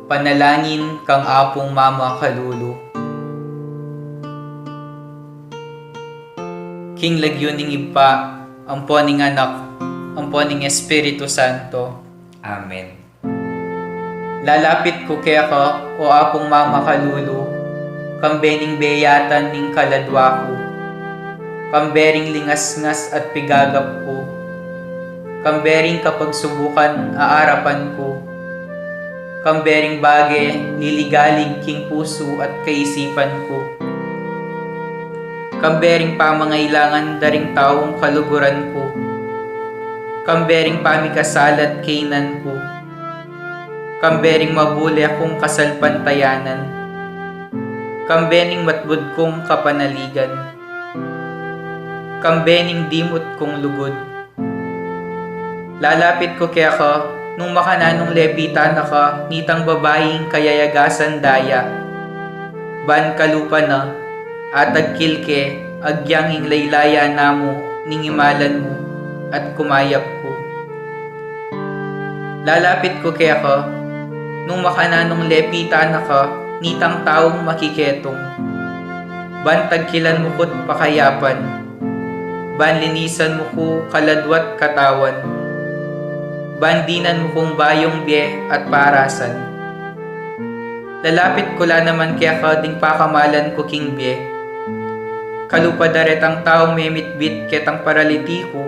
Panalangin kang apong Mama Kalulu. King lagyuning ipa, amponing anak, amponing Espiritu Santo. Amen. Lalapit ko kaya ka, o apong Mama Kalulu, kambening beyatan ning kaladwa ko, kambering lingas-ngas at pigagap ko, kambering kapag subukan aarapan ko, kambering bage liligalig king puso at kaisipan ko, kambering pamangailangan daring taong kaluguran ko, kambering pamikasalat kainan ko, kambering mabuli akong kasalpantayanan, kambening matbud kong kapanaligan, kambening dimot kong lugod. Lalapit ko kaya ka, nung makananong lepitan na ka, nitang babaeng kayayagasan daya. Ban kalupa na, atag kilke, agyanging laylaya namo, ningimalan mo, at kumayap ko. Lalapit ko kaya ka, nung makananong lepitan na ka, nitang taong makiketong. Ban tagkilan mo ko't pakayapan, ban linisan mo ko kaladwat katawan, bandinan mo kong bayong biye at parasan. Lalapit ko la naman kaya ka ding pakamalan ko king biye. Kalupadaret ang taong memitbit ketang paralitiko,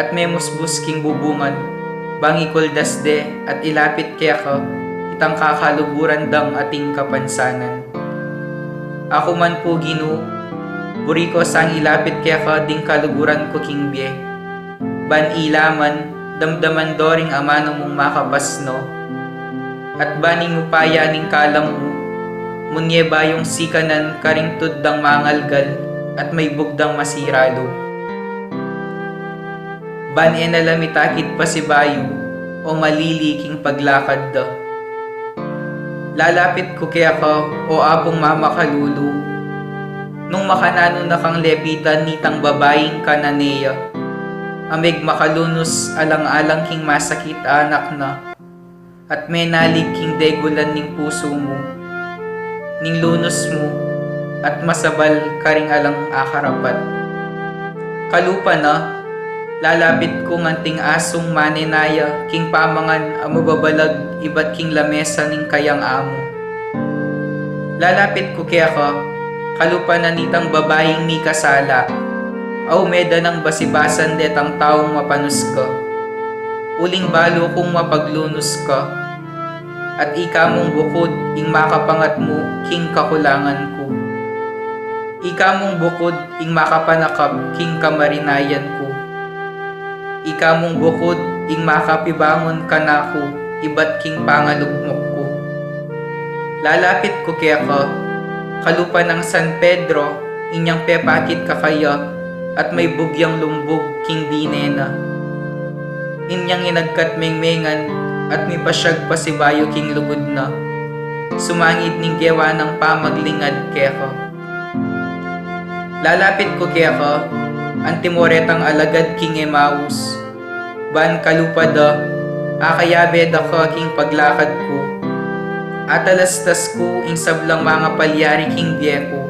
at memusbus king bubungan, bangikol dasde at ilapit kaya ka, itang kakaluburan dang ating kapansanan. Ako man po Ginoo, buri ko sang ilapit kaya ka ding kaluguran ko king biye. Ban ilaman, damdaman doring amano mong makapasno, at baning upaya ning kalam mo, munye bayong sikanan karingtud dang mangalgal, at may bugdang masiralo. Ban enalamitakit pa si bayo, o maliliking paglakad da. Lalapit ko kaya ka, o apong Mama Kalulu, nung makanano na kang lepitan nitang babaeng kananeya, amig makalunos alang-alang king masakit anak na, at menalig king degulan ning puso mo, ning lunos mo, at masabal karing alang akarapat. Kalupa na, lalapit ko nganting asong manenaya, king pamangan amababalag ibat king lamesa ning kayang amo. Lalapit ko kaya ka, kalupa na nitang babaeng mi kasala, aw meda ng basibasan detang taong mapanus ka. Uling balo kong mapaglunos ka, at ika mong bukod ing makapangat mo king kakulangan ko. Ika mong bukod ing makapanakap king kamarinayan ko. Ika mong bukod ing makapibangon kanako ibat king pangalugmok ko. Lalapit ko kaya ka, kalupa ng San Pedro, inyang pepakit kakaya, at may bugyang lumbog king dinena. Inyang inagkat mengmengan, at may pasyag pa si bayo king lugod na. Sumangid ning gewa ng pamaglingad kaya ka. Lalapit ko kaya ka, antimoretang alagad king Emmaus. Ban kalupa da, akayabe da ka king paglakad ko. Atalastas ko ing sablang mga palyari king biyeko,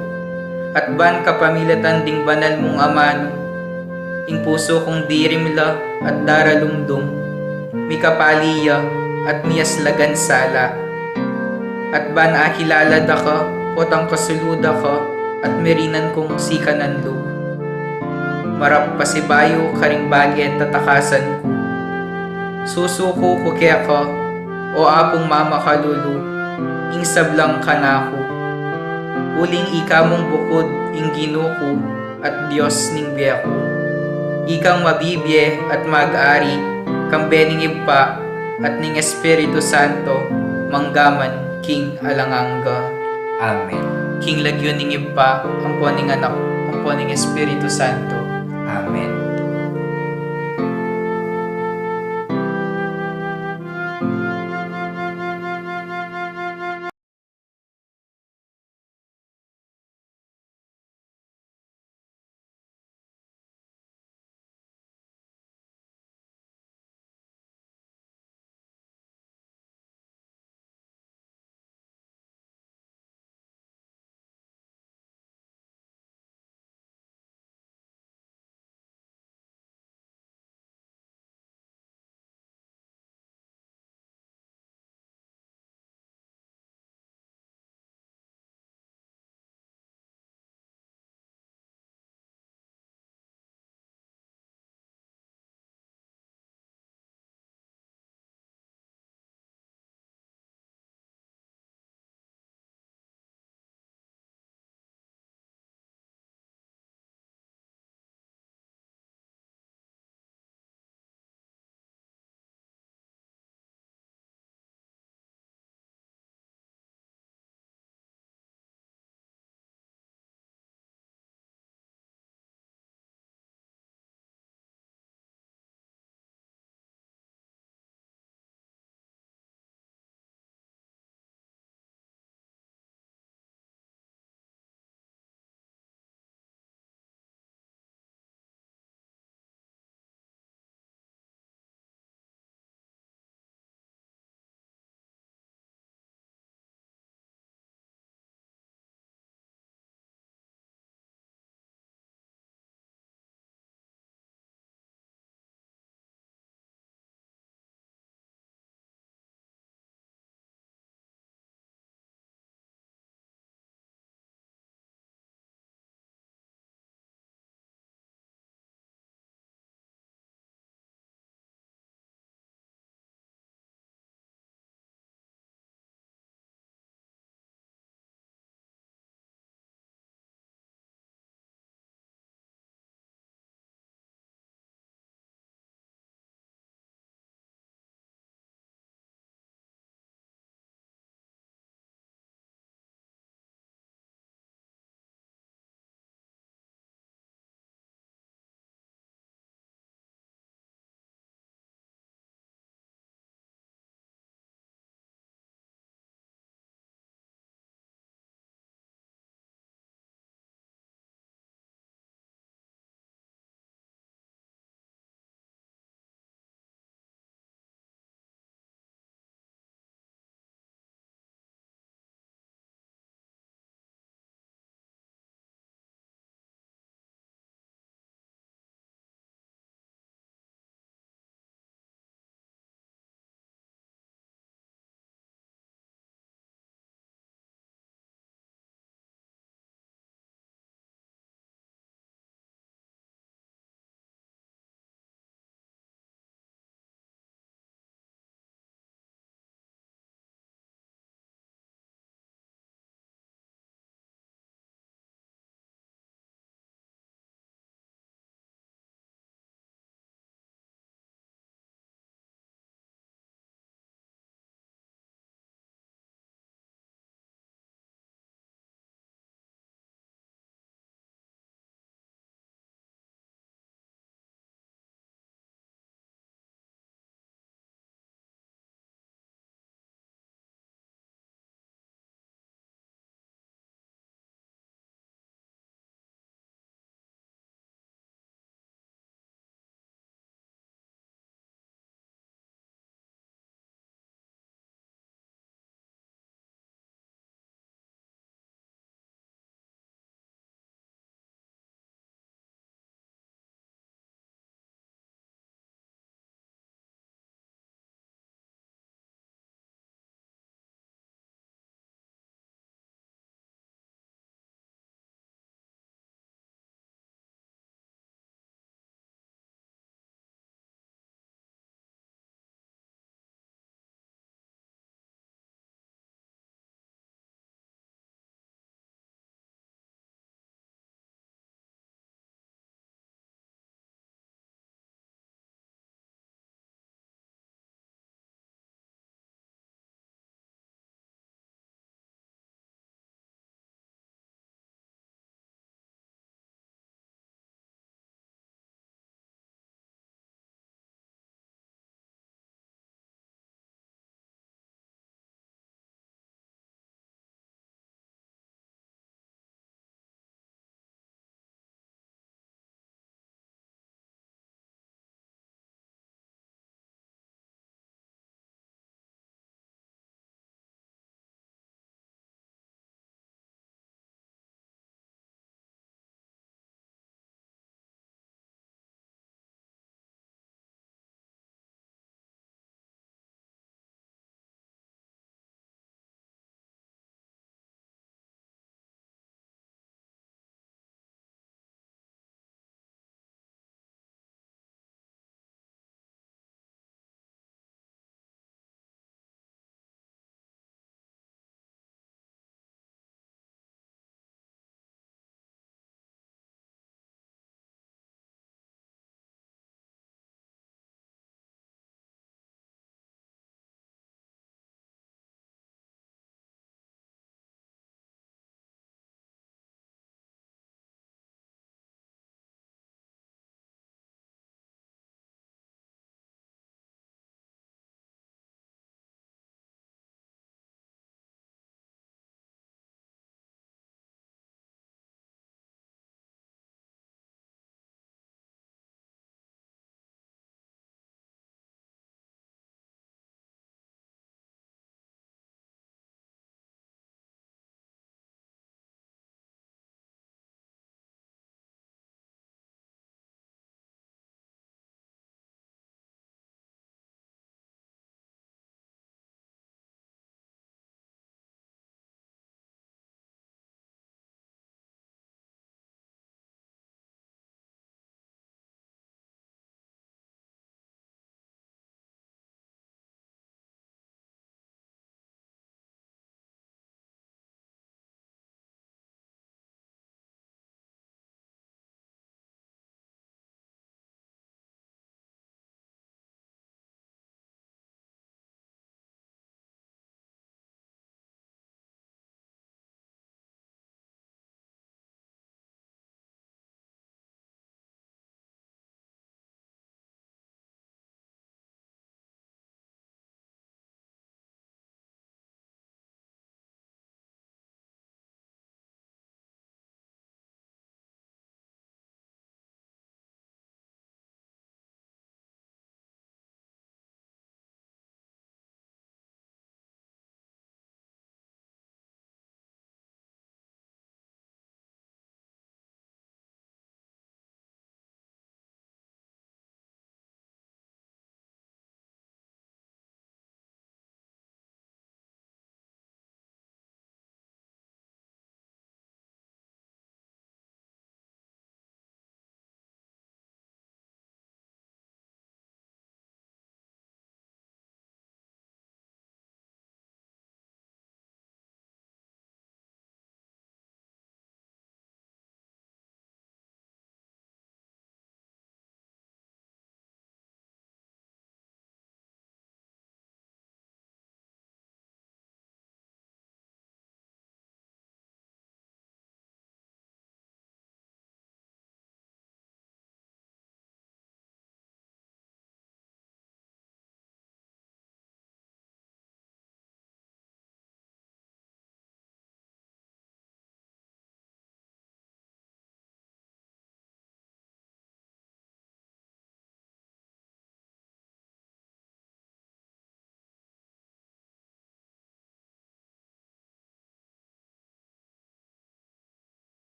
at ban kapamilatan ding banal mong amano, ing puso kong dirimla at daralumdum, mikapaliya at miyaslagan sala. At ban akilala da ka, potang kasuluda ka, at merinan kong sikananlo. Marap pasibayo karing bagay at tatakasan ko. Susuko ko kaya ka, o apong Mama Kalulu, ing sablang kanako. Uling ika mong bukod ing Ginuko at Diyos ning biyako. Ikang mabibye at mag-ari, kambening ipa at ning Espiritu Santo, manggaman king alangangga. Amen. King lagyuning ipa, amponing anak, amponing Espiritu Santo. Amen.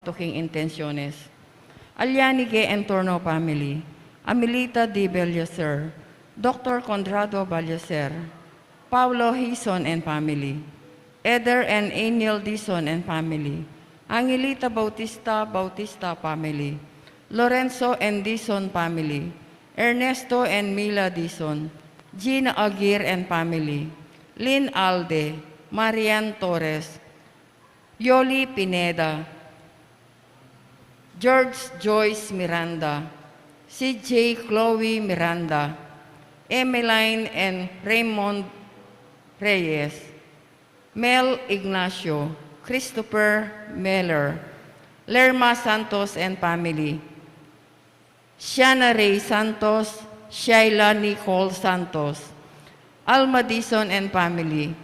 Tuking Intenciones. Alianige Entorno Family. Amelita D. Bellecer. Dr. Conrado Ballecer. Paulo Hison and Family. Eder and Aniel Dison and Family. Angelita Bautista Family. Lorenzo and Dison Family. Ernesto and Mila Dison. Gina Aguirre and Family. Lynn Alde. Marian Torres. Yoli Pineda. George Joyce Miranda. CJ Chloe Miranda. Emeline and Raymond Reyes. Mel Ignacio. Christopher Miller. Lerma Santos and Family. Shana Ray Santos. Shaila Nicole Santos. Alma Dison and Family.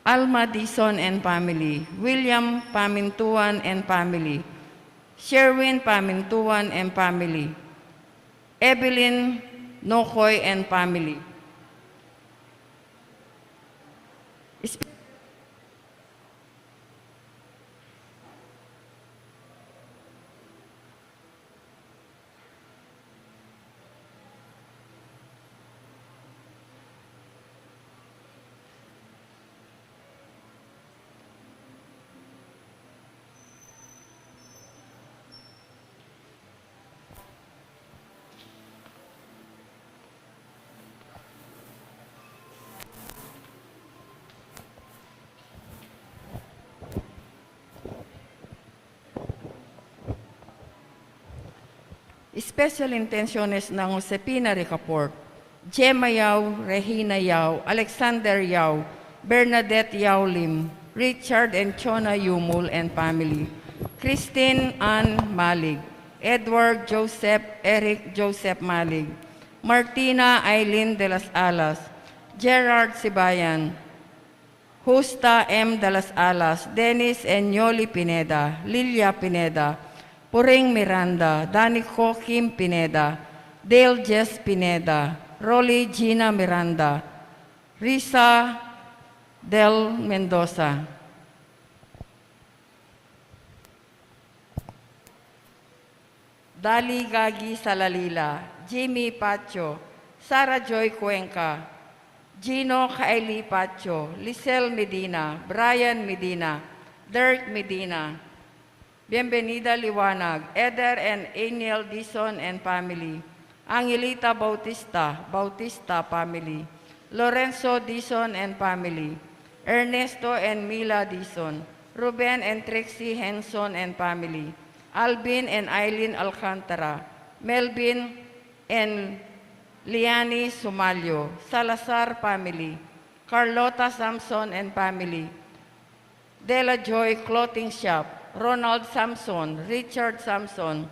Alma Dison and Family. William Pamintuan and Family. Sherwin Pamintuan and Family. Evelyn Nokoy and Family. Special Intenciones ng Josepina Ricaport, Gemma Yao, Regina Yao, Alexander Yao, Bernadette Yao Lim, Richard and Chona Yumul and Family, Christine Ann Malig, Edward Joseph Eric Joseph Malig, Martina Eileen de las Alas, Gerard Sibayan, Justa M. de las Alas, Dennis Enyoli Pineda, Lilia Pineda, Puring Miranda, Danico Kim Pineda, Dale Jess Pineda, Rolly Gina Miranda, Risa Del Mendoza. Dali Gagi Salalila, Jimmy Pacho, Sara Joy Cuenca, Gino Kaili Pacho, Lisel Medina, Brian Medina, Dirk Medina, Bienvenida Liwanag, Eder and Aniel Dison and Family, Angelita Bautista Family, Lorenzo Dison and Family, Ernesto and Mila Dison, Ruben and Trixie Henson and Family, Alvin and Eileen Alcantara, Melvin and Liani Sumalyo, Salazar Family, Carlota Samson and Family, Dela Joy Clothing Shop, Ronald Samson, Richard Samson,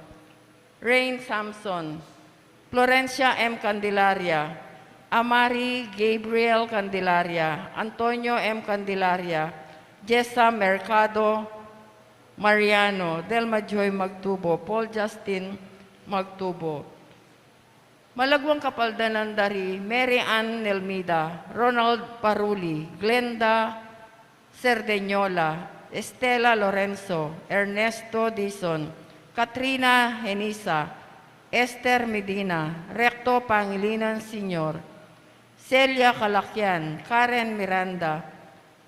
Rain Samson, Florencia M. Candelaria, Amari Gabriel Candelaria, Antonio M. Candelaria, Jessa Mercado Mariano, Delma Joy Magtubo, Paul Justin Magtubo, Malagwang Kapaldanan Dari, Mary Ann Nelmida, Ronald Paruli, Glenda Cerdeñola, Estela Lorenzo, Ernesto Dison, Katrina Henisa, Esther Medina, Recto Pangilinan Sr., Celia Calacyan, Karen Miranda,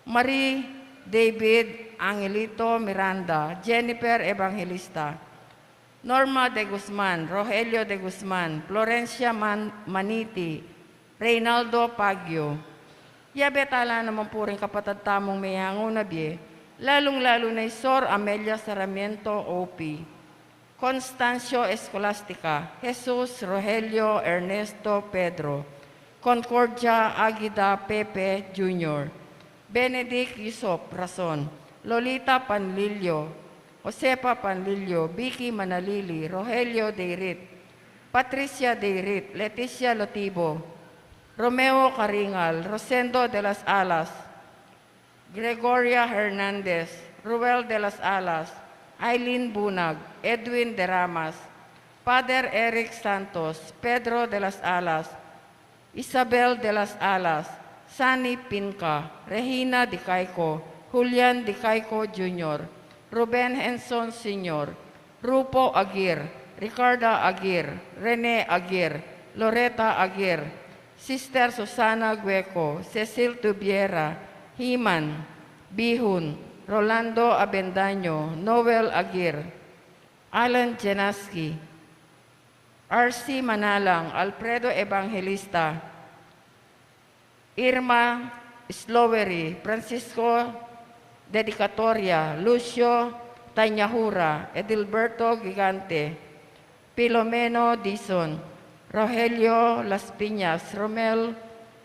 Marie David Angelito Miranda, Jennifer Evangelista, Norma de Guzman, Rogelio de Guzman, Florencia Maniti, Reynaldo Pagyo. Yabetala naman po rin kapatid tamong mayango na biye, lalong-lalo na Sor Amelia Sarmiento O.P., Constancio Escolastica, Jesus Rogelio Ernesto Pedro, Concordia Aguida Pepe Jr., Benedict Yusop Rason, Lolita Panlilio, Josepa Panlilio, Vicky Manalili, Rogelio Deirit, Patricia Deirit, Leticia Lotibo, Romeo Caringal, Rosendo de las Alas, Gregoria Hernandez, Ruel de las Alas, Eileen Bunag, Edwin Deramas, Father Eric Santos, Pedro de las Alas, Isabel de las Alas, Sunny Pinca, Regina Di Caico, Julian Di Caico Jr., Ruben Henson Sr., Rupo Aguirre, Ricarda Aguirre, Rene Aguirre, Loretta Aguirre, Sister Susana Gueco, Cecil Tubiera, Himan, Bihun, Rolando Abendaño, Noel Aguirre, Alan Jenaski, R.C. Manalang, Alfredo Evangelista, Irma Slowery, Francisco Dedicatoria, Lucio Tañahura, Edilberto Gigante, Filomeno Dizon, Rogelio Las Piñas, Romel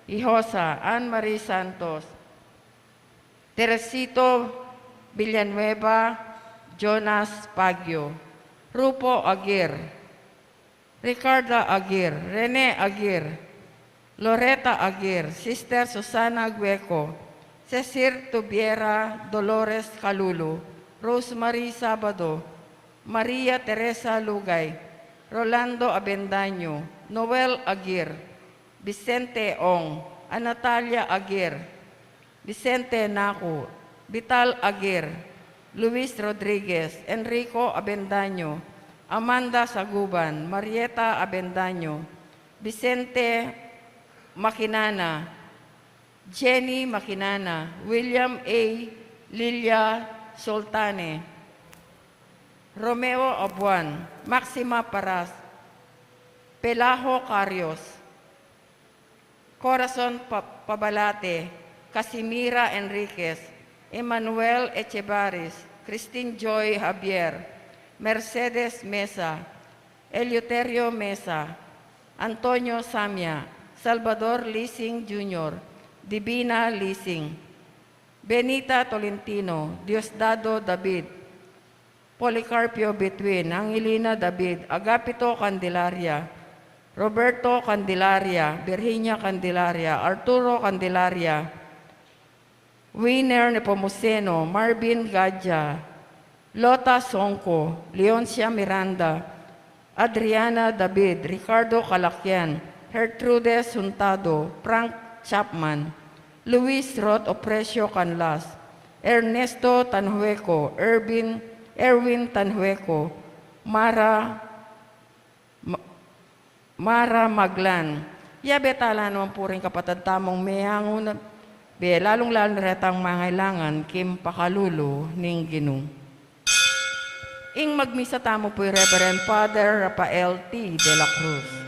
Hijosa, Anne-Marie Santos, Teresito Villanueva, Jonas Pagio, Rupo Aguirre, Ricarda Aguirre, Rene Aguirre, Loretta Aguirre, Sister Susana Gueco, Cecil Tubiera Dolores Calulu, Rosemary Sabado, Maria Teresa Lugay, Rolando Abendaño, Noel Aguirre, Vicente Ong, Anatalia Aguirre, Vicente Naku, Vital Aguirre, Luis Rodriguez, Enrico Abendaño, Amanda Saguban, Marieta Abendaño, Vicente Makinana, Jenny Makinana, William A. Lilia Soltane, Romeo Abuan, Maxima Paras, Pelajo Carios, Corazon Pabalate, Casimira Enriquez, Emmanuel Echevaris, Christine Joy Javier, Mercedes Mesa, Eleuterio Mesa, Antonio Samia, Salvador Lising Jr., Divina Lising, Benita Tolentino, Diosdado David, Policarpio Betwin, Angelina David, Agapito Candelaria, Roberto Candelaria, Virginia Candelaria, Arturo Candelaria, Wiener Nepomuceno, Marvin Gadja, Lota Songko, Leoncia Miranda, Adriana David, Ricardo Calacyan, Gertrudes Juntado, Frank Chapman, Luis Roth Opresio Canlas, Ernesto Tanhueco, Erwin Tanhueco, Mara Maglan. Betala naman po rin kapatid tamong mayhangon, lalong-lalo na retang mangailangan, kim pakalulo ning ginung. Ing magmisa tamo po Reverend Father Rafael T. de la Cruz.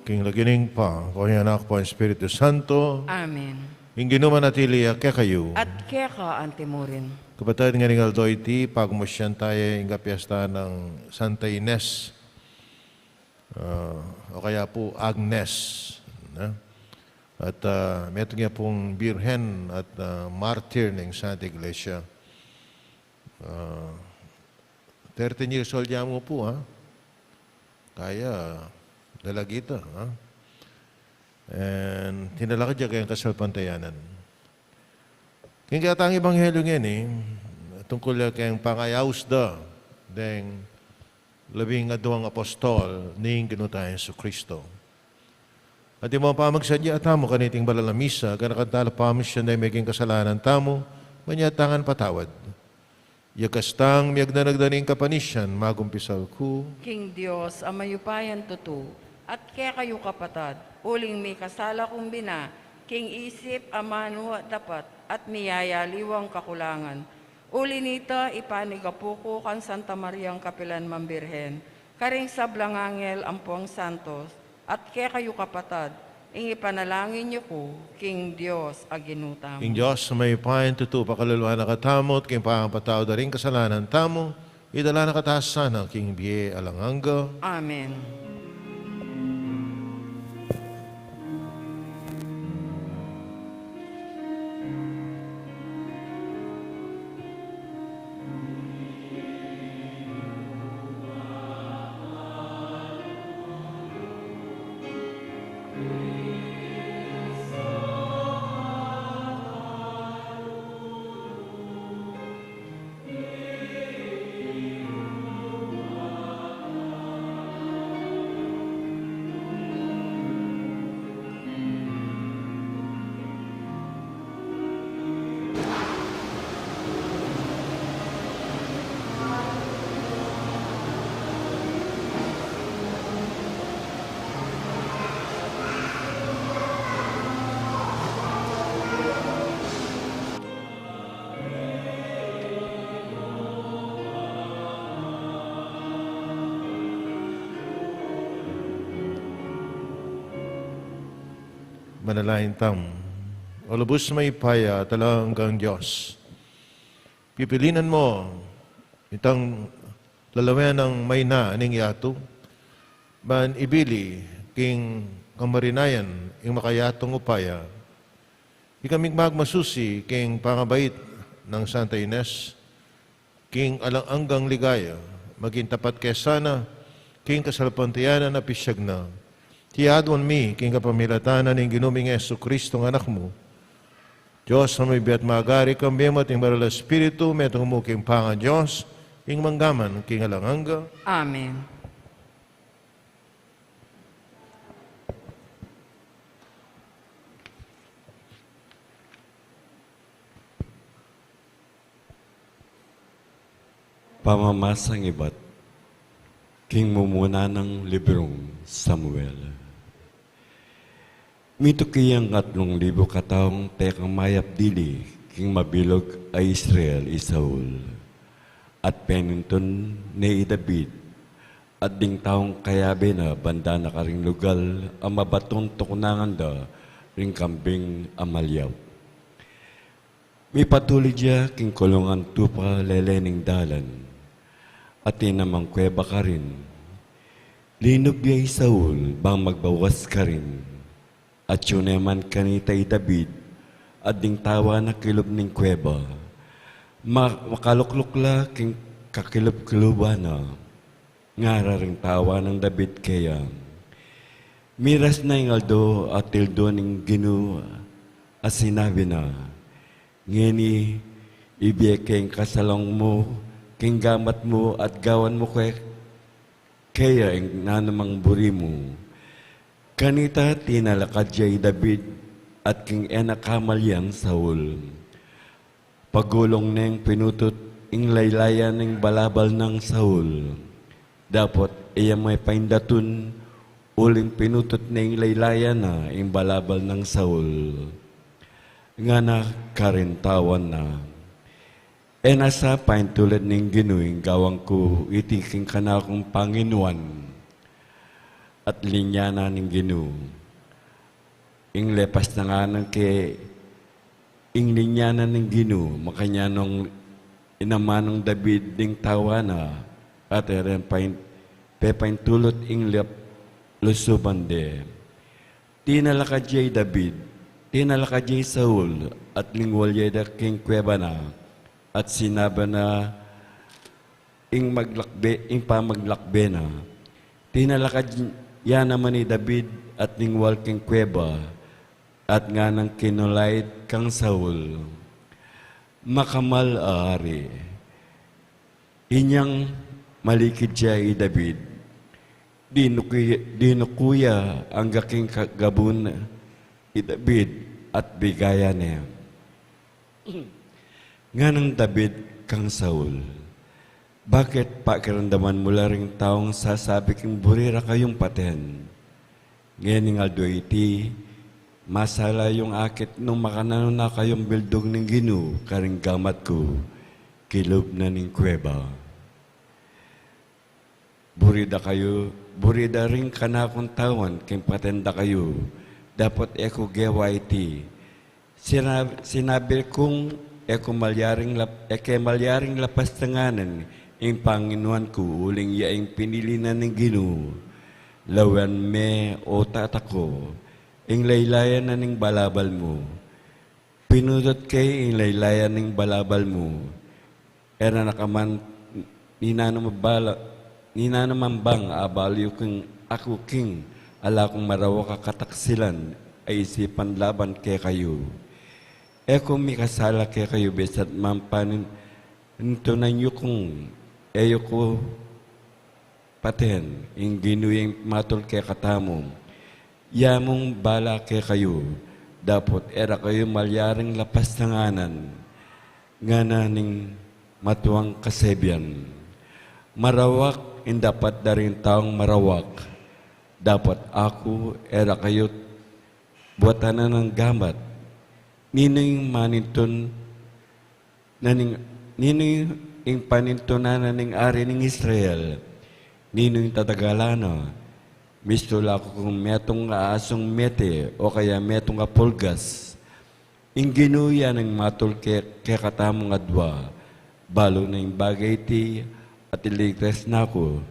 King lagining pa, kung anak po ang Espiritu Santo, Amen. Ing ginumanatili kaya kayo. at keka antimorin. Kapatid nga ning aldo iti, pagmusyan tayo ing piyesta ng Santa Ines. O kaya po Agnes. Na? At meto nga pong Birhen at martyr ng Santa Iglesia. 13 years old niya mo po, ha? Kaya, dalagita, ha? And tinalakad niya kayang kasalpantayanan. Kaya katang ebanghelyo ngayon tungkol kayang pangayaws da, deng 12 apostol ning ginutayan sa Kristo. At yung mga pamagsadya tamo kaniting balalamisa, kanakantala pamisya na maging kasalanan tamo, manyatangan patawad. Yakastang miyagdanagdaning kapanisyan, magumpisal ku. King Diyos, amayupayan tutu, at kaya kayo kapatad, uling may kasala kong bina, king isip amano dapat, at miyayaliwang kakulangan. Uli nita ipanigapuko kan Santa Mariang Kapilan Mambirhen, karing sablang angel ampuang santos, at kaya kayo kapatad, ing ipanalangin niyo ko, King Diyos aginutam. King Diyos, may pahin tutu, pakaluluhan na katamot, king pangapatao da rin kasalanan tamo, idala na kataas sana, king biye alanganga. Amen. Manalahin tam. O lubos may paya talanggang Diyos. Pipilinan mo itang lalawian ng may na aning yato. Ban ibili king kamarinayan ing makayatong upaya. Ikaming magmasusi king pangabait ng Santa Ines. King alang-anggang ligaya. Maging tapat kay sana king kasalpantiyanan na pisyag na. Tiyadwan mi, king kapamilatanan ng ginuming Yesu Kristo ng anak mo. Diyos na may biat magari kambiyam at ing maral Espiritu, metong mo king panga Diyos, ing manggaman king alanganga. Amen. Pamamasang iba't king mumuna ng librong Samuel. Mito kiyang 3,000 kataong tekang mayap dili, king mabilog ay Israel Isaul. At peninton ni David, at ding taong kayabe na banda na karing lugal, ang mabatong tukunangan da, ring kambing amalyaw. May patuloy diya king kulungan tupa lelening dalan, at inamang kuweba ka rin. Linog niya Saul, bang magbawas ka rin. At yun naman kanitay David, at ding tawa na kilob ning kuweba. Makaluklukla king kakilub-kilubana, ngara ring tawa ng David kaya. Miras na yung aldo at tildo ning ginu, at sinabi na, ngeni, ibiyek keng kasalong mo, king gamat mo at gawan mo kaya ang nanamang buri mo. Kanita tinalakad jay David at king enakamalyang Saul. Pagulong neng pinutot ing laylayan ng balabal ng Saul. Dapat iya may paindatun uling pinutot neng laylayan na ing balabal ng Saul. Nga na karintawan na. Nasa pain tulad ng ginuing gawang ko itiking kanakong Panginoon at linya na ng ginu. Ing lepas na nga ng kay ing linyanan ng Ginoo makanyanong inamanong David ding tawana at eren pepaintulot ing lusuban de. Tinalaka jay David, tinalaka jay Saul at lingwalye da king kweba na at sinaba na ing pamaglakbe na. Tinalaka yan naman ni David at lingwal king kweba at nga nang kinulait kang Saul. Makamal ari. Inyang malikid siya i David. Dinukuya ang gaking kagabun i David at bigaya niya. Nga nang David kang Saul. Bakit pakiramdaman mula ring taong sasabi king burira kayong paten? Ngayon nga doy iti, masala yung akit nung makanano na kayong bildog ng Ginoo karing gamat ko, kilob na ning kweba. Burida rin kanakong tawan, king patenda kayo, dapat eko gewa iti. Sinabi kong eko malyaring lapas tanganan, ing Panginoon ko, uling yaing pinili na ng Ginoo, lawan me o tatako, ing laylayan na ning balabal mo. Pinudot kay ing laylayan ning balabal mo. Era nakaman, ninanaman bang abalyo kung ako king, ala kong marawa kakataksilan, ay isipan laban kay kayo. Eko may kasala kay kayo, besat mampanin, nito na nyo kung eyo ko paten, ing ginuyang matol kay katamo. Yamong bala kay kayo, dapat era kayo malyaring lapas tanganan, nga naning matuwang kasebyan. Marawak, in dapat darin taong marawak. Dapat ako, era kayo, buwatanan ng gamat. Nino yung maninton, nino yung panintunan ng ari ng Israel, nino yung tatagalano, misto lako kung metong asong mete o kaya metong apulgas. Ing ginuya ng matol ke katamong adwa, balo na yung bagay ti at iligtas na ko,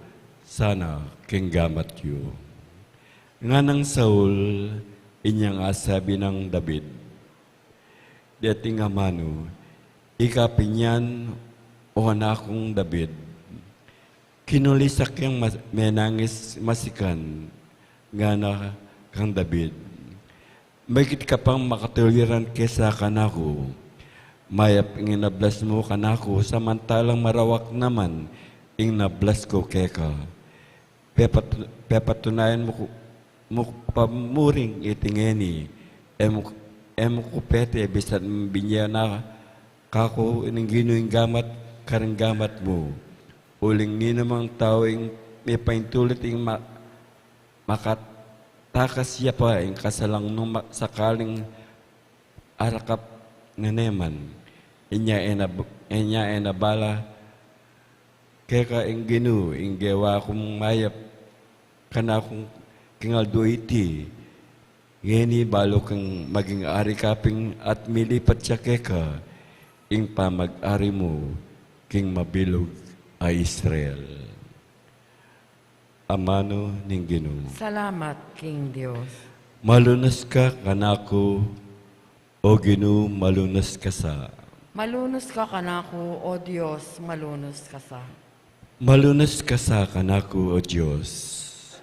sana king gamat yu. Nga ng Saul, inyang asabi ng David, dating amano, ikapinyan o anakong David, kinulisak yung menangis masikan nga na kang David. Magit ka pang makatuliran kesa kanako, mayap ing inablas mo kanako, samantalang marawak naman ing nablas ko keka. Pepatunayan mo pamuring itingeni, emo ko pete, bisat binya na kako ining ginuing gamat, karang gamat mo. Uling ni namang tawing may paintulit ing makatakas siya pa ing kasalang nung sakaling arakap nga neman. Inya enabala kaya ing ginu ing gewa kong mayap kana kong kingaldo iti. Ngeni balo kang maging ari kaping at milipat siya keka ing pamag-ari mo king mabilog ay Israel. Amano ning Ginoo. Salamat, King Diyos. Malunas ka kanako, o Ginoo, malunas ka sa. Malunos ka kanako, O Diyos, malunos ka sa. Malunas ka sa kanako, o Diyos.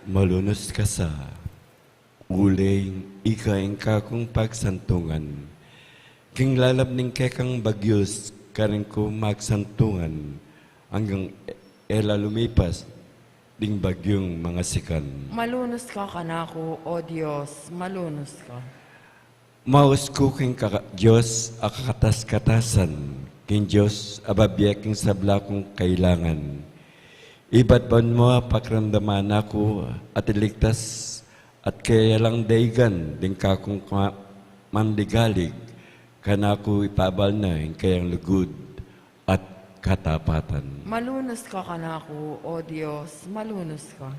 Malunas ka sa. Uling ikaing kakong pagsantungan. King lalab ning kekang bagyos, karing ko magsantungan. Hanggang ela lumipas, ding bagyong mga sikan. Malunos ka kanako, O Diyos, malunos ka. Maus ko king Diyos akakatas-katasan, king Diyos ababiyek king sabla kong kailangan. Iba't ban mo pakramdaman ako at iligtas at kaya lang daigan din kakong mandigalig kanako ipabal na yung kayang lugod at katapatan. Malunos ka kanako, O Diyos, malunos ka.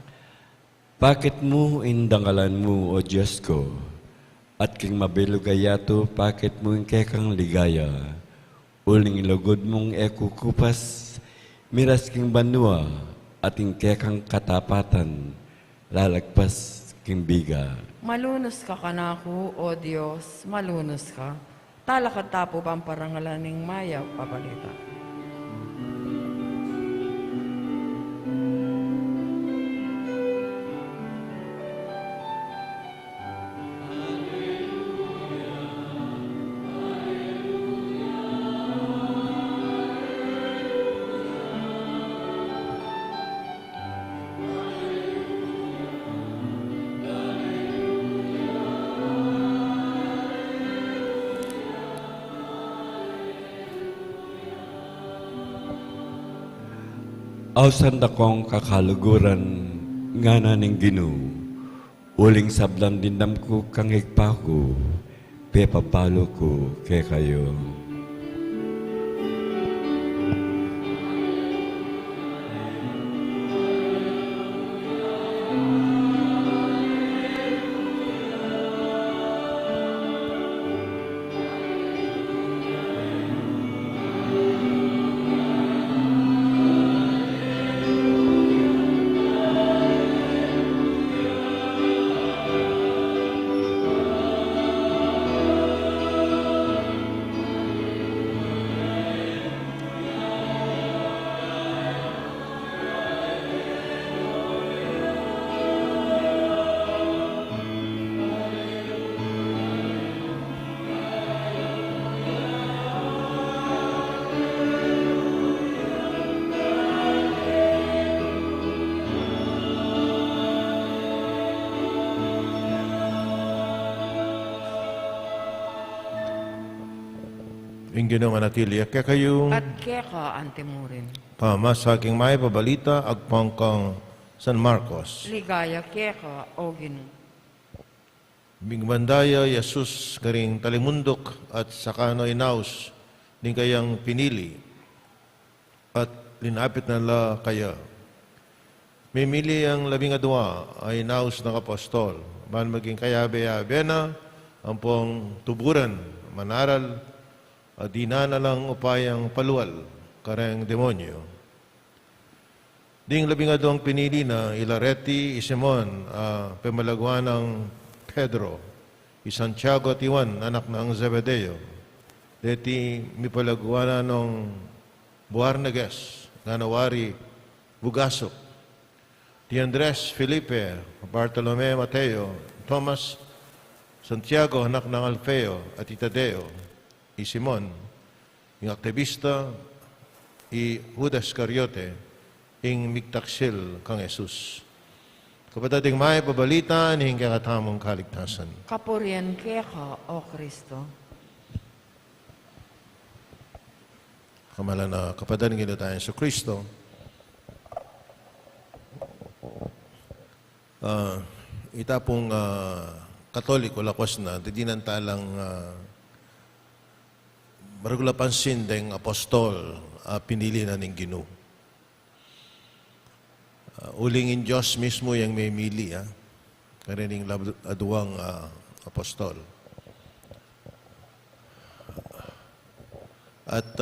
Bakit mo indangalan mo, O Diyos ko, at king mabilugayato pakit mong kekang ligaya. Uling lugod mong ekukupas, miras king banua, ating kekang katapatan, lalagpas king biga. Malunos ka kanako, O Diyos, malunos ka. Talakad tapo ba ang parangalan ng maya, pabalita? Awsan dakong kakaluguran nga na ning Ginoo. Uling sablam dindam ko kang higpako, pepapalo ko kay kayo. Ing Ginoo manatili kaya kayong At keka antimurin. pamas sa aking may pabalita agpangkang San Marcos. Ligaya keka, O Ginoo. Bingbandaya Jesus karing talimundok at sakano inaus din kayang pinili at linapit na la kaya. Mimili ang 12 ay inaus ng apostol. Man maging kayabe-yabe na ang pong tuburan, manaral, at di na lang upayang paluwal, kareng demonyo. Ding 12 ang pinili na Ilareti, Simon, pemalagwan ng Pedro, Santiago at Juan, anak ng Zebedeo. Deti mipalagwana ng Boanerges, nanawari, Bugasok, Di Andres, Felipe, Bartolome, Mateo, Thomas, Santiago, anak ng Alfeo, at Tadeo, Simon, yung aktivista, Judas Iscariote, ing migtaksil kang Jesus. Kapatid, may pabalita, nihing kakatamong kaligtasan. Kapurian keka, O Kristo. Kamala na kapatid, gino tayo sa Kristo. Ita pong Katoliko, lakwas na, didinantalang maragula pansin deng apostol pinili na ning Ginoo. Ulingin Diyos mismo yung may mili, karining aduwang apostol. At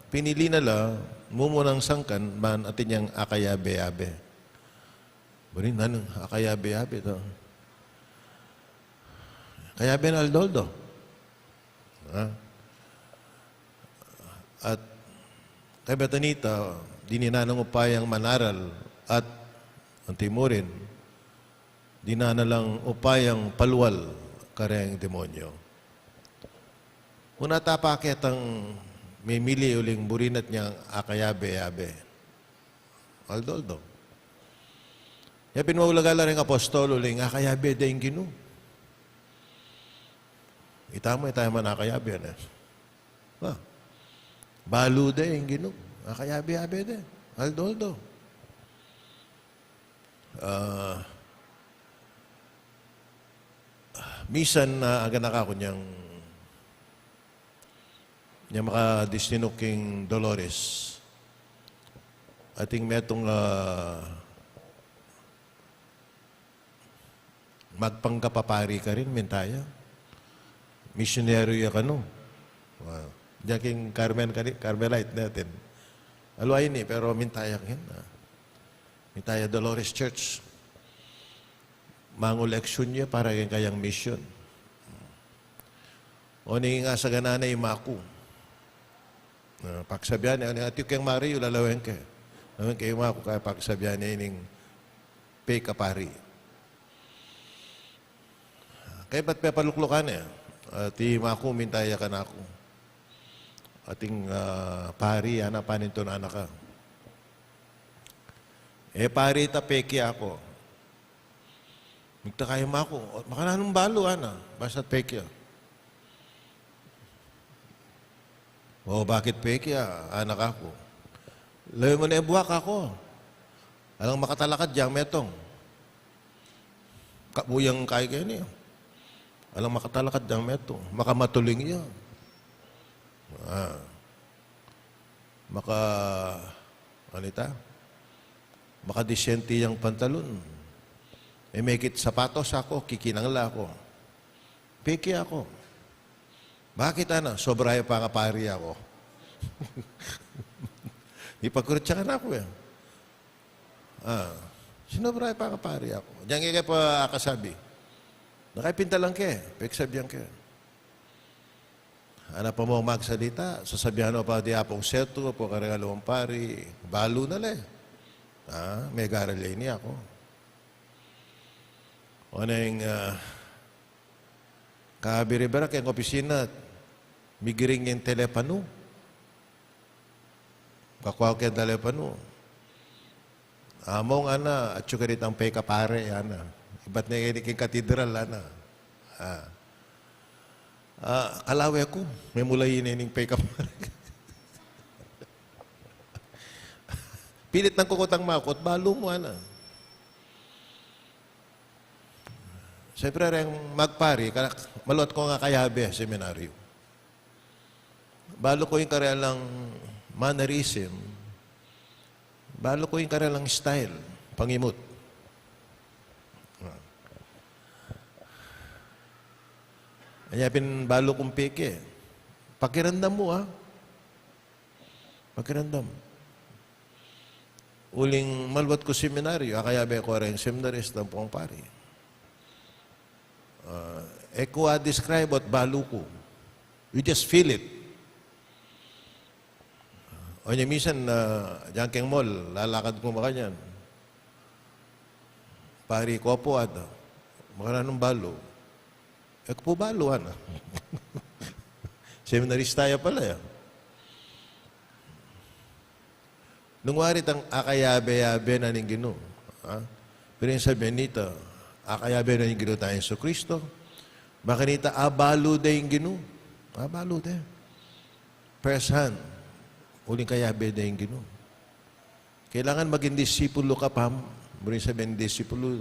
pinili nala, mumunang sangkan, man atin niyang akayabe-yabe. Barin, nanong akayabe-yabe ito? Kayabe na Aldoldo. At kay Betanita, dininanang upayang manaral at ang timurin, dinanalang upayang paluwal kareng demonyo. Una tapakit ang may mili uling burinat niyang akayabe-yabe. Aldoldo. Ya pinmaulagala rin apostol uling akayabe daing Ginoo. Itama tayo man akayabe na. Balu daing Ginoo. Akayabe-yabe de. Aldoldo. Misan na aga nakako niyang makadistinok Dolores. Ating metong magpangkapapari ka rin, mentaya. Missionary ya ka no. Wow. Diyan king Carmelite natin. Aluay ni, pero mintaya kin. Mintaya Dolores Church. Manguleksyon niya para kayang mission. O ni nga sa ganana imaku. Pagsabihan niya, ati kayang Mario, lalawin ka. Lalawin kayo imaku, kaya pagsabihan niya ining pay kapari. Kaya ba't pepaluklukan niya? Ati imaku, mintaya ka na ako. Ating pari, anak paninto na anak ka. Pari peki ako. Magtakayam ako. Makananong balo, ana. Basta't peki ako. Bakit peki anak ako? Layo mo na buwak ako. Alang makatalakad diyang metong. Kabuyang kaya kayo niyo. Alang makatalakad diyang metong. Makamatuling niya. Makadisyente yung pantalon. Mekit sapatos ako, kikinangla ako. Peki ako. Bakit sobraya pa nga pari ako. Ipagkuritsya ka na ako yan. Sinobraya pa nga pari ako. Diyan kaya pa akasabi. Nakapinta lang ke, peksabihan ke. Ano pa mo magsalita, sasabihan mo pa di apong seto, po karegalawang pari, balo na le. May garalay niya ako. O na yung kabiribara kayong opisina, migiring yung telepano. Kakuha kayong telepano. Among at syukarit ang pay kapare, Iba't na yung katedral, kalawi ako. May mulay yung pay kapare. Pilit ng kukutang makot, balo mo, Siyempre rin magpari, maluat ko nga kayabe, seminaryo. Balo ko yung karelang mannerism, balo ko yung karelang style, pangimot. Kaya balo kong peke. Pakiramdam mo, Pakiramdam. Uling maluat ko seminaryo, kayabe ko rin seminarista po ang pari. Ko describe what balo ko. You just feel it. O niya, minsan, diyan keng mall, lalakad ko ba kanyan? Pari ko po, makaranong balo. Po balo, Seminarista pala, Nung warit ang akayabe-yabe na ning Ginoo. Pero yung sabihin nito, akayabe na yung Ginoo tayo sa Kristo. Makanita, abalo da yung Ginoo. Abalo da. First hand, uling kayabe da yung Ginoo. Kailangan maging disipulo ka pa. Muli sabihin, disipulo,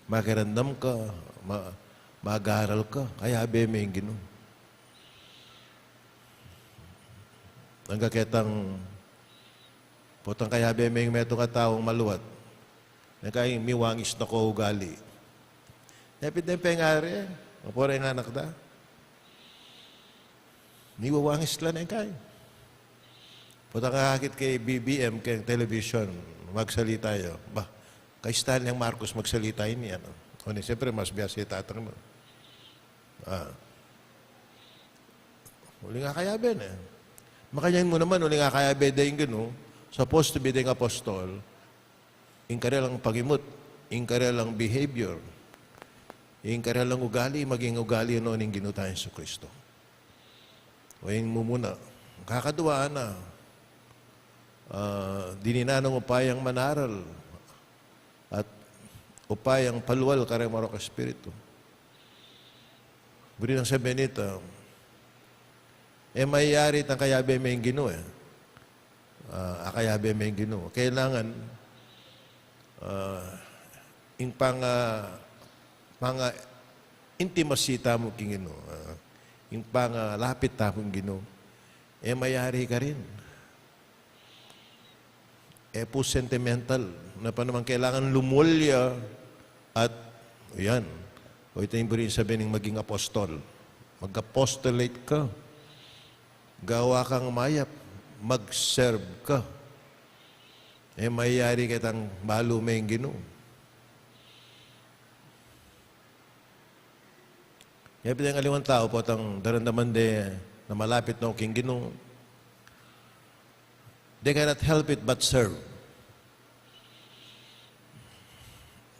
makirandam ka, mag-aaral ka, kayabe mo yung Ginoo. Ang kaketang potang kayabe mo yung meto kataong maluwat. Nakayang miwangis na ko ugali. Napit na yung pengari, mapura yung anak da. Miwawangis lang na yung kayo. Potang kakakit kay BBM, kay television, magsalita yun. Kay Stanley Marcos magsalita yun yan. Siyempre, mas biya si tatang mo. Uli nga kayabe na. Makanyan mo naman, uli nga kayabe da yung gano'n, supposed to be the apostol, in karelang pagimot, in karelang behavior, in karelang ugali, maging ugali noon yung ginutahin sa Kristo. Wain mo muna. Kakaduwaan na. Dininanong upayang manaral at upayang paluwal kareng marok espiritu. Buri ng sabihin nito, mayayari ng kayabe may Ginoo akayabe may Ginoo. Kailangan yung intimacy tamo king Ginoo. Yung lapit tamong Ginoo. Mayari ka rin. Po sentimental na pa naman kailangan lumulya at yan, O ito yung rin sabihin ng maging apostol. Mag-apostolate ka. Gawa kang mayap. Mag-serve ka. Mayayari kitang malumay yung Ginoo. Kaya pinang aliwang tao po itang darandaman de na malapit na king Ginoo. They cannot help it but serve.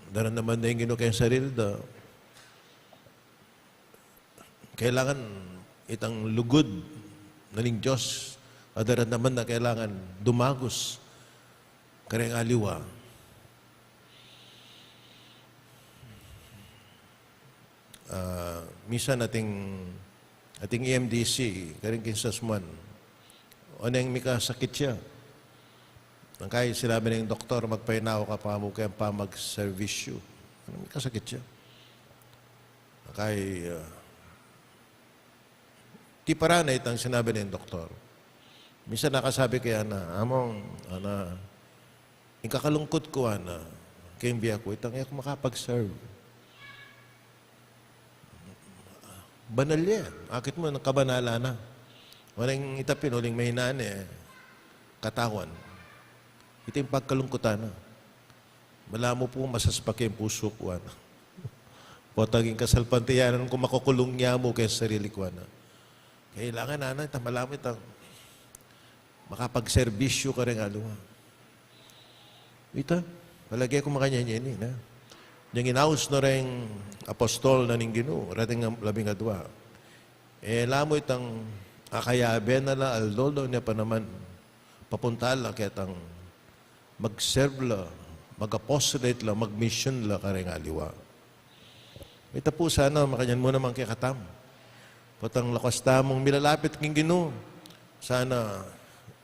Darandaman na yung Ginoo kayong sarili da. Kailangan itang lugod na ning Diyos. Adaran naman na kailangan dumagos. Kareng aliwa. Minsan ating EMDC, kareng kinsasman, o nang mika sakit siya. Ang kaya sinabi ng doktor, magpainaw ka pa mo kaya pa mag-servisyo. Ano mika sakit siya? Ang kaya ti para na itang sinabi ng doktor. Minsan nakasabi kaya na, among, ikakalungkot ko, kayong biya ko, itang ako makapag-serve. Banal yan. Akit mo, nakabanala na. Walang itapin, uling mahinaan katawan. Ito yung pagkalungkutan na. Wala mo po masaspak yung puso ko, Potaging kasalpantiyanan kung makukulong niya mo kaya sarili ko, Kailangan, malamit ang makapag-servisyo ka rin, aluha. Ito, palagi ko makanyanyan, Yung inaus na rin apostol na ning Ginoo, rating ang 12. Lamo itang akayabe na la, aldolo niya pa naman, papuntala kitang mag-serve la, mag-apostolate la, mag-mission la ka rin, aliwa. Ito po sana, makanyan mo naman kay katam. Patang lakas tamong milalapit king Ginoo. Sana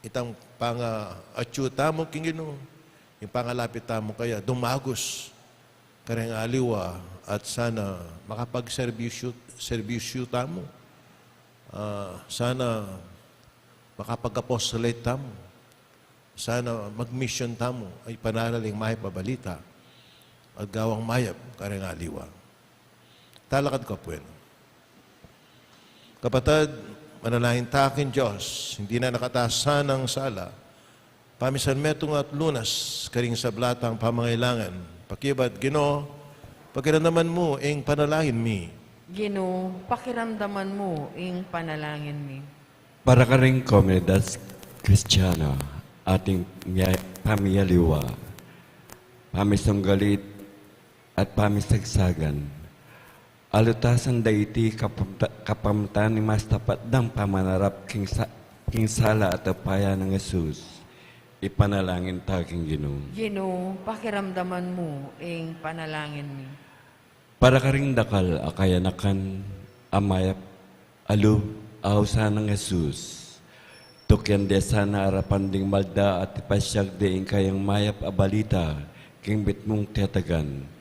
itang pang-atyu tamong king Ginoo. Yung pangalapit tamong kaya dumagos kareng aliwa at sana makapag-servisyo tamo. Sana makapag-apostolate tamo. Sana mag-mission tamo ay panaraling mahipabalita at gawang mayap kareng aliwa. Talakad ka po yan. Kapatid, manalangin takin Diyos, hindi na nakatasan ng sala, pamisan metong at lunas, karing sa blatang pamangailangan, pakibat, Ginoo, pakiramdaman mo, ing panalangin mi. Ginoo, pakiramdaman mo, ing panalangin mi. Para ka rin komunidad Kristiyana, ating pamiyaliwa, pamisang galit at pamisagsagan, alutasan daiti kapamtan ni mas tapat ng pamanarap king sala at apaya ng Jesus. Ipanalangin ta king Ginoo. Ginoo, pakiramdaman mo, ing panalangin mi. Para ka ring dakal akayanakan amayap alu ausa ng Jesus. Tukyan de sana arapan ding malda at ipasyag de ing kayang mayap abalita king bitmong tiyatagan.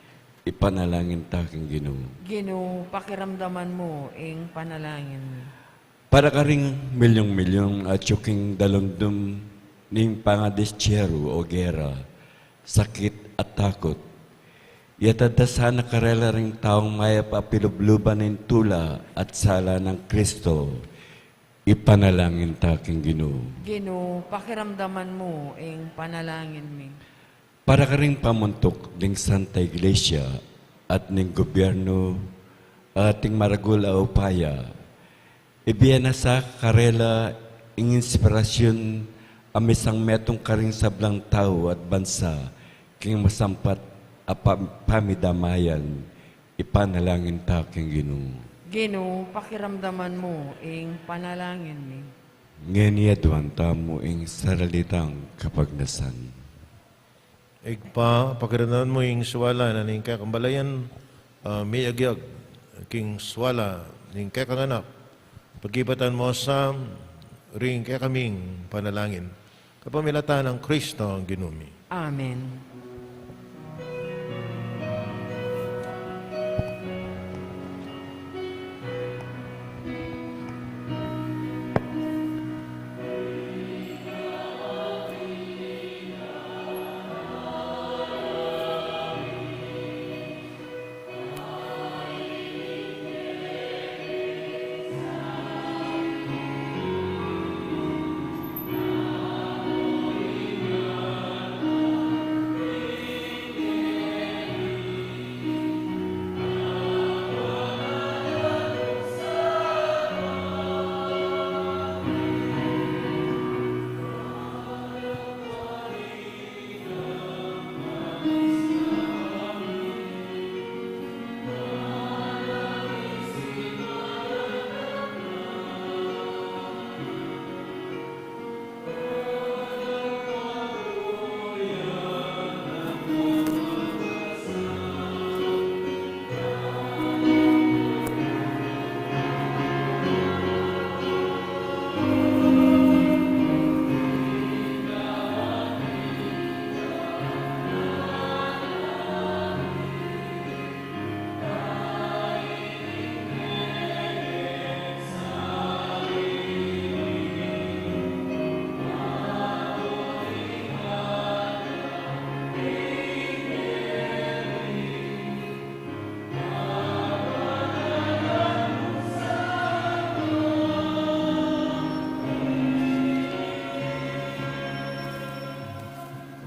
Ipanalangin ta king Ginoo. Ginoo, pakiramdaman mo, ing panalangin mi. Para ka ring milyong-milyong at yuking dalundum ning pangadestiyero o gera, sakit at takot. Yatada sana karela ring taong maya papilubluban ng tula at sala ng Kristo. Ipanalangin ta king Ginoo. Ginoo, pakiramdaman mo, ing panalangin mi. Para ka ring pamuntok ng Santa Iglesia at ng gobyerno ating maragul a upaya. Ibiyan na sa karela ing inspirasyon amisang metong karing sablang tao at bansa king masampat a pamidamayan. Ipanalangin ta king Ginoo. Ginoo, pakiramdaman mo, ing panalangin mi. Ngeniadwan ta mo ing saralitang kapagnasan. Igpa, pakiramdaman mo yung swala na ning kakambalayan, may agyag, king swala, ning kakanganak. Pagibatan mo sa ring kaming panalangin. Kapamilatan ng Kristo ang Ginoo. Amen.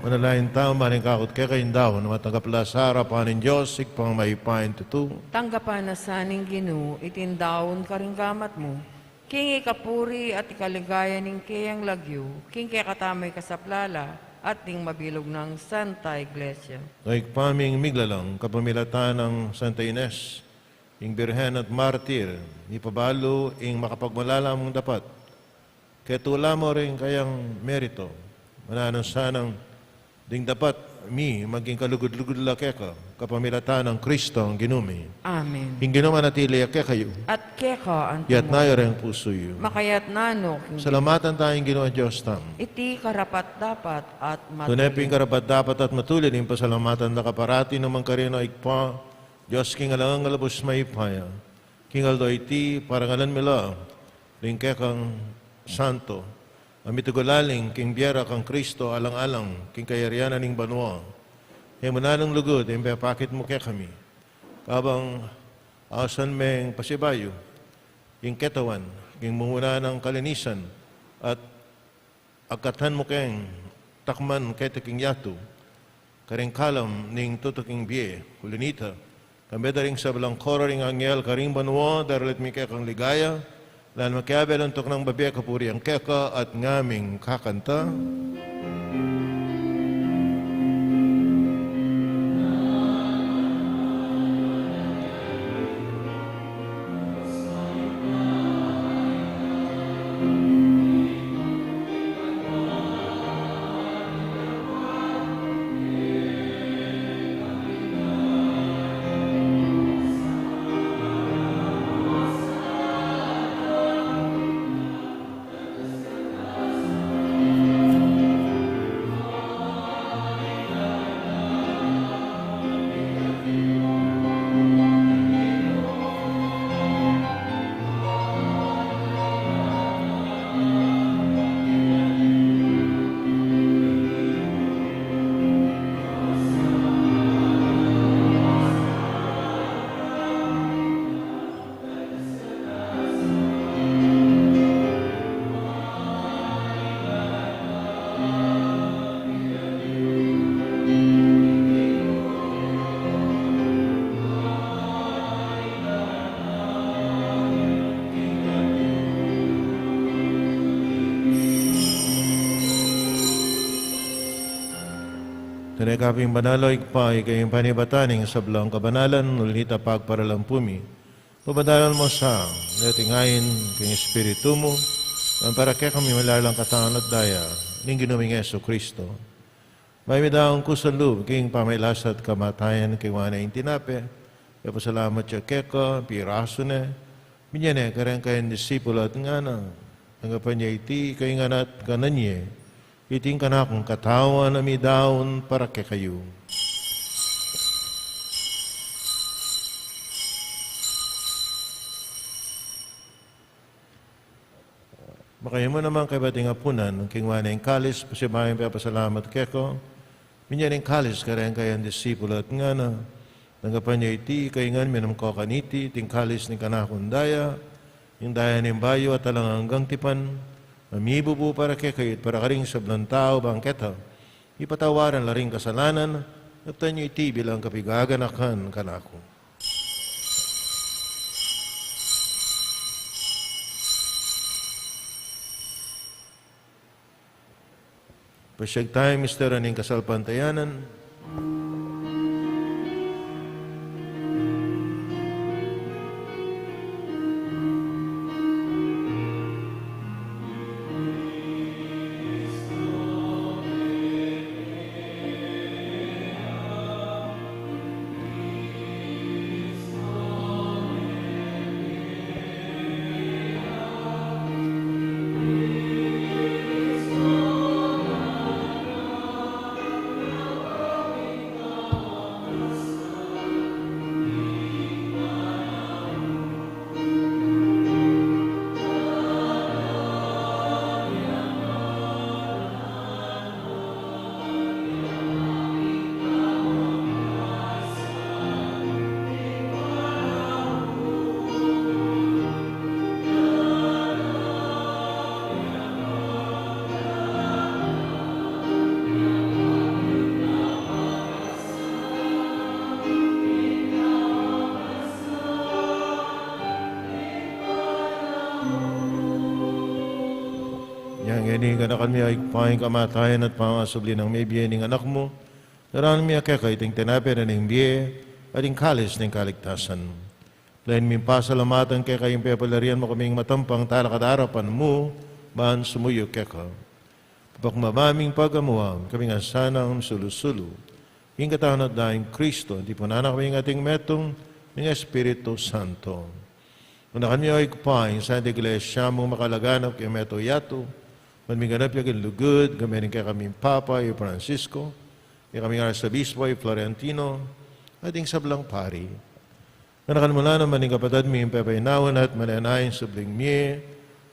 Manalain tao, maling kakot kaya kayong daw, na matanggap la sa harapan ng Diyos, ikpang may pain tutu. Tanggapan na saning Ginoo, itindawon ka rin gamat mo. King ikapuri at ikaligaya ning kayang lagyo, king kaya katamay kasaplala, at ding mabilog ng Santa Iglesia. Kaik paming miglalang, kapamilatan ng Santa Ines, ing birhen at martir, ipabalo, ing makapagmalala mong dapat. Kaya tula mo rin kayang merito, mananon sanang ding dapat maging kalugod-lugod la keka, kapamilatan ng Kristo ang ginumi. Amen. Ing ginuma natili kaya kayo, At keka ang yat na yung puso yu. makayat nano, Salamatan tayong ginawa Diyos tam. iti karapat dapat at Tuneping karapat dapat at matulid yung pasalamatan na kaparati ng mangkarino ikpa, Diyos king alangang alabos may paya. King aldo iti parangalan mila, ringke kang santo, amitugulaling king biera kang Kristo alang-alang, king kayarianan ning banwa. Hemunanong lugod, yung pakit mo kaya kami. Kabang asan meng pasibayo, king ketawan, king mumuna ng kalinisan, at agkatan mo keng takman kay taking yatu, karing kalam ning tutuking biye, kulinita, kambeda ring sa balangkora ring angyel, karing banwa, daralit mi kaya kang ligaya, lan makiabel antok ng babiya kapuri ang keka at ngaming kakanta. Tinekaping banaloy pa, ikayong panibataning sa blang kabanalan, nulita pagparalampumi. Pabadalan mo sa natingayin king Espiritu mo, ang para kaya kami malalang katangan at daya, ning ginuming Yeso Kristo. May midaong kusalub, king pamailas at kamatayan, king wana yung tinape, kaya pasalamat siya keka, piraso na, binyane, karang kayang disipulo at nga na, tanggapan niya iti, kayo nga na't kananye, iting ka na kung katawan na midaon para kay kayo. Makayo mo naman kay bating apunan, king wana yung kalis, pasibahin pa pasalamat keko, minyan yung kalis, karang kayang disipulo at nga na, tanggapan niya iti, kayo nga minam ko kaniti, ting kalis ni kanakong daya, yung daya ng bayo at talang hanggang tipan, mamibo po para kay kayo para karing sablang tao bangketa. Ipatawaran la rin kasalanan, naptan nyo iti bilang kapigaganakan kanako. Pasyag tayo, Mr. Aning kasalpantayanan. Inigan na kami ay paing kamatayan at pangasubli ng may biye ng anak mo. Daraan mi akeka iting tinapi na ng biye at ing kalis ng kaligtasan. Lain mi pasalamatan kaya kayong pepalarian mo kaming matampang talakadarapan mo, maan sumuyo keka. Papakmamaming pagamuam, kaming asanang sulusulu. Ing katawan at daing Kristo, di po nanak kaming ating metong ng Espiritu Santo. Kung kami ay kupain sa iglesia mong makalaganap kay Meto Yato, manmiganap yung lugod, gamitin kay kaming Papa, yung Francisco, kay kaming Arzobispo, yung Florentino, at yung sablang pari. Kanakan mula naman yung kapatid mi, yung pepaynawan at malanayin subling miye,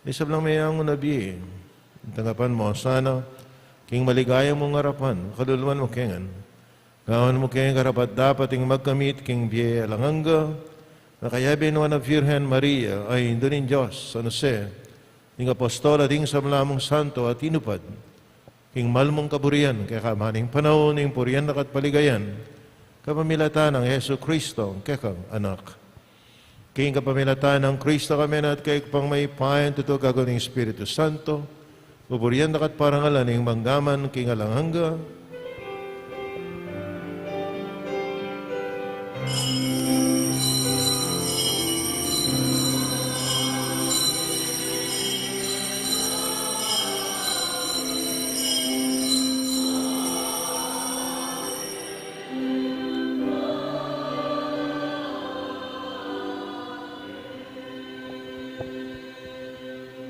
yung sablang may ang unabi. Tanggapan mo, sana, king maligaya mong harapan, kaduluan mo kengan. Gawan mo kengan karapat dapat yung magkamit, king biye alanganga, na kaya binuwa na Virgen Maria ay doon Diyos, San Jose, ng apostol at ng samlamong santo at inupad, king malmong kaburian, kaya kamaning panahon, ng purian na katpaligayan, kapamilatan ng Yesu Kristo, kekang anak. King kapamilatan ng Kristo kami na at kay pang may payan, tuto kago ng Espiritu Santo, pupurian na katparangalan ng manggaman, king alanganga,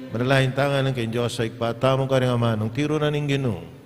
manalangin tangan ng kay Diyos ay patamong ka rin ama ng tiro na ning Ginoo.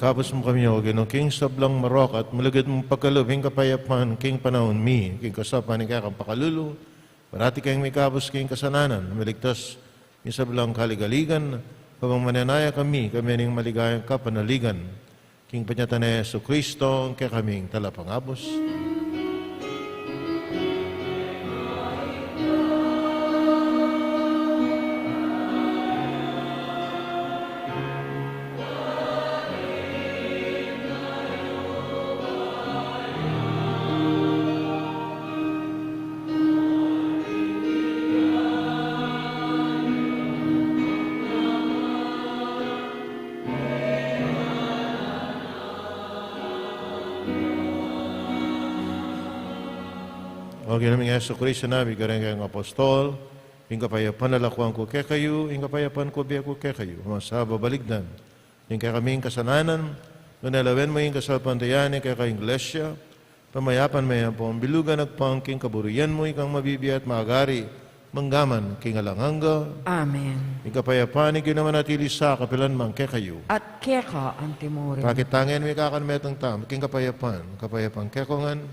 Ikapos mo kami o Ginoo, king sablang marok at malagad mong pagkalubing kapayapan, king panahon mi, king kasapan ni kakang pakalulu, parati kayong may kapos king kasananan, maligtas yung sablang kaligaligan, pabang mananaya kami ning maligayang kapanaligan, king panyatan na Yesu Kristo, kaya kaming talapangabos. O ginaming Yesu Kristo namin, karang kayong apostol, ing kapayapan nalakuan ko kay kayo, ing kapayapan ko biya ko kay kayo, sa babaligdan, ing kay kaming kasananan, nalawen mo yung kasalpantayan, kay kayong iglesia, Pamayapan mayan po, ang bilugan nagpangking kaburiyan mo, ikang mabibiyat magari, manggaman, kingalanganga, Amen. ikapayapaan, ikinaman natili sa kapilan man kayo. At keka ang timurin. Pakitangin may kakanmetang tam, king kapayapan kekongan,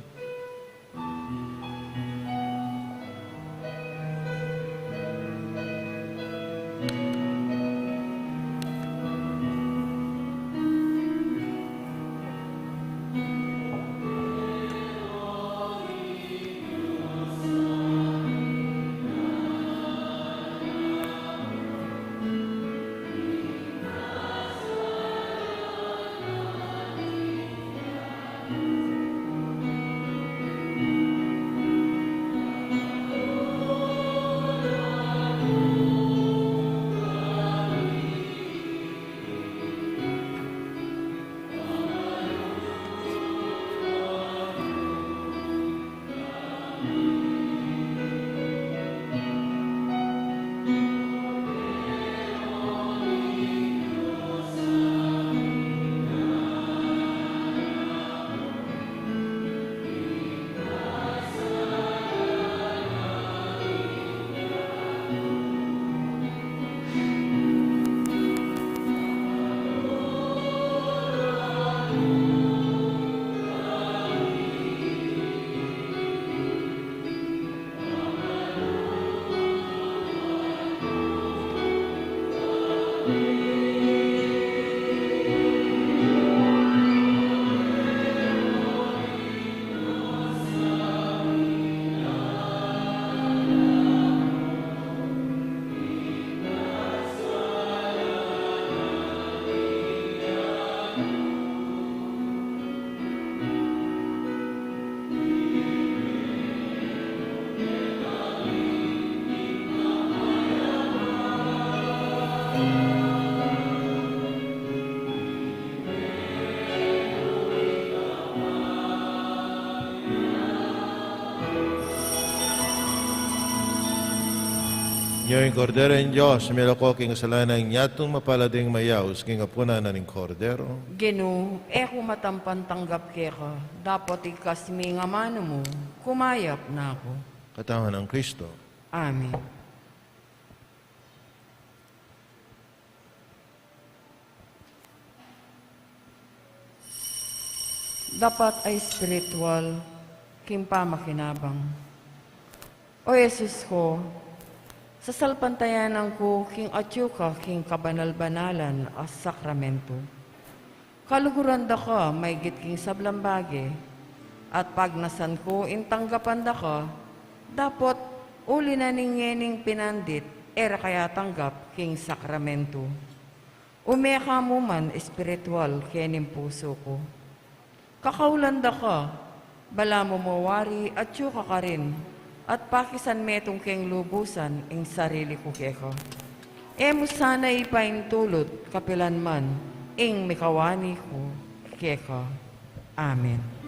Nyo'y kordero en Diyos, miloko king kasalanan nyatong mapalading mayaws, king apuna na ning kordero. Ginu, eko matampan tanggap keka. Dapat ikasmi nga mano mo. Kumayap na ako. Katawan ng Kristo. Amen. Dapat ay spiritual, kimpa makinabang. O Jesus ko, sa salpantayanan ko, king atyuka, king kabanal-banalan as sakramento. Kaluguran da ka, may king sablambage, at pagnasan ko, intanggapan da ka, dapat uli na ningening pinandit, era kaya tanggap, king sakramento. Umeka mo man, espiritual, kening puso ko. Kakaulan da ka, bala mo mawari, at yuka ka rin, at pakisan metong keng lubusan, ing sarili ko keko. Emo sana ipaintulot, kapilan man, ing mikawani ko, keko. Amen.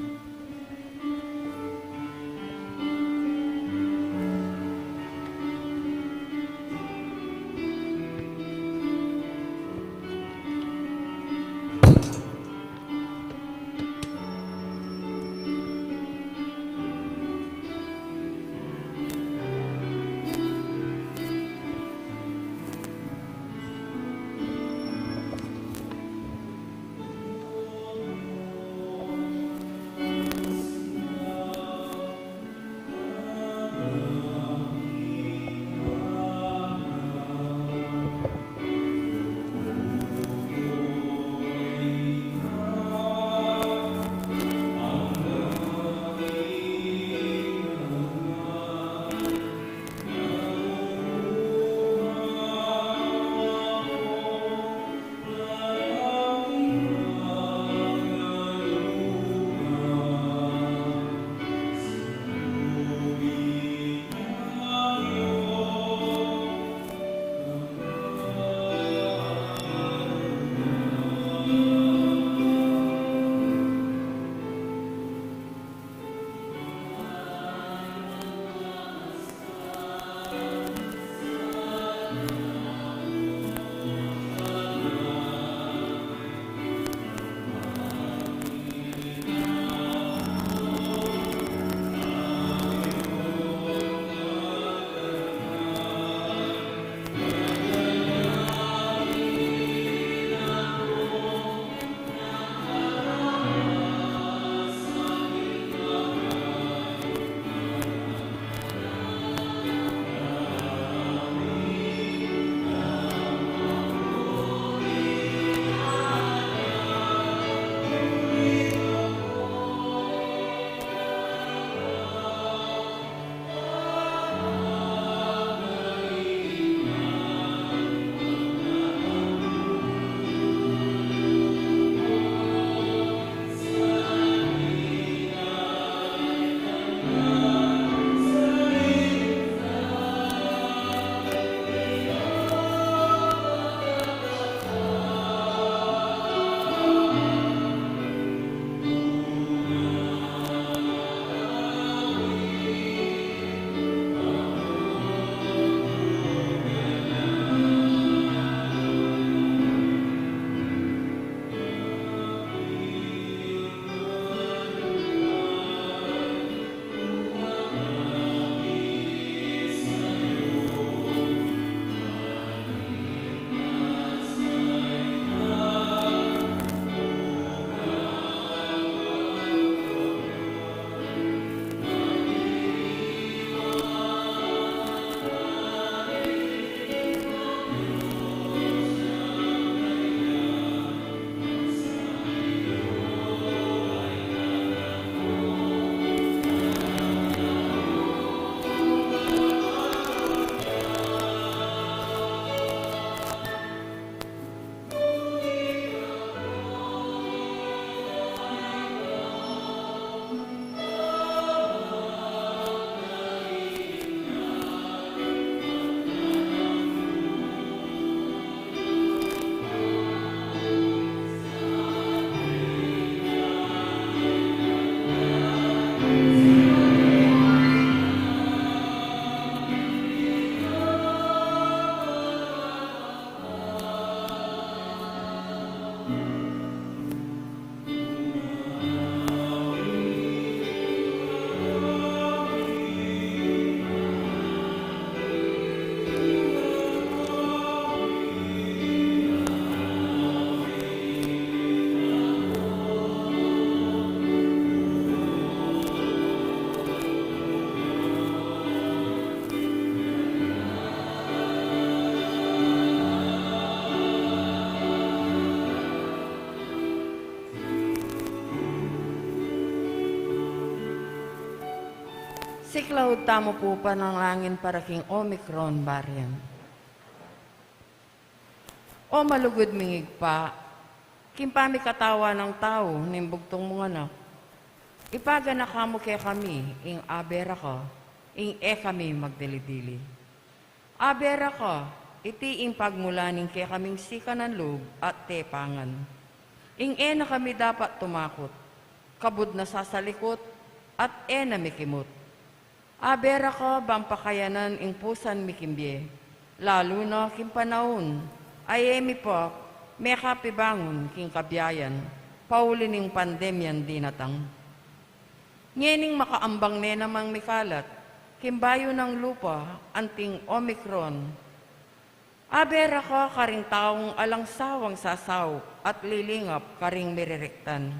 Si Cloud tamo po pananglangin para king Omicron variant. O malugod mingig pa, kimpami katawa ng tao, nimbugtong mga anak. Ipaga na kamo kay kami, ing abera ka, ing kami magdilidili. Abera ka, iti ing pagmulaning kay kaming sika ng loob at tepangan. Ing na kami dapat tumakot, kabud na sasalikot, at na mikimot. Abera ka, bampakayanan ing pusan mikimbye, lalo na kimpanahon, ay emi po, may kapibangon king kabyayan, paulin ing pandemyan dinatang. Ngening makaambang ne namang mikalat, kimbayo ng lupa, anting Omicron. Abera ka karing taong alangsawang sasaw at lilingap karing mirirektan.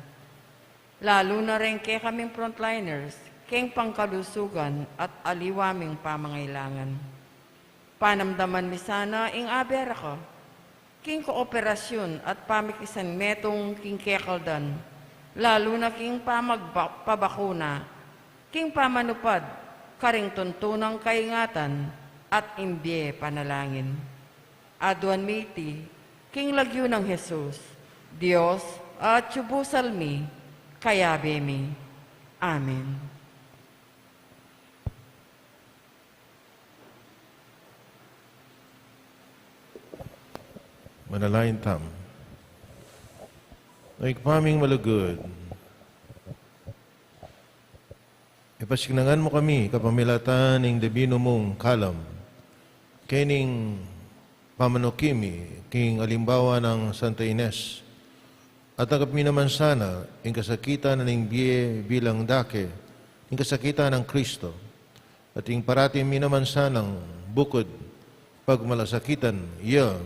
Lalo na rin kay kaming frontliners, keng pangkalusugan at aliwaming pamangailangan. Panamdaman mi sana ing abera ka, king kooperasyon at pamikisan metong king kekaldan, lalo na king pabakuna, king pamanupad, karing tuntunang kaingatan, at imbye panalangin. Aduan miti, king lagyo ng Jesus, Diyos at subusal mi, kaya bemi. Amen. Manalain tam. Naikpaming malugod. Ipasiknangan mo kami kapamilatan ng debino mong kalam. Kening pamanokimi, king alimbawa ng Santa Ines. At agap mi naman sana, ang kasakitan ng biye bilang dake, ang kasakitan ng Kristo. At ang parating mi naman sanang bukod, pagmalasakitan, iya,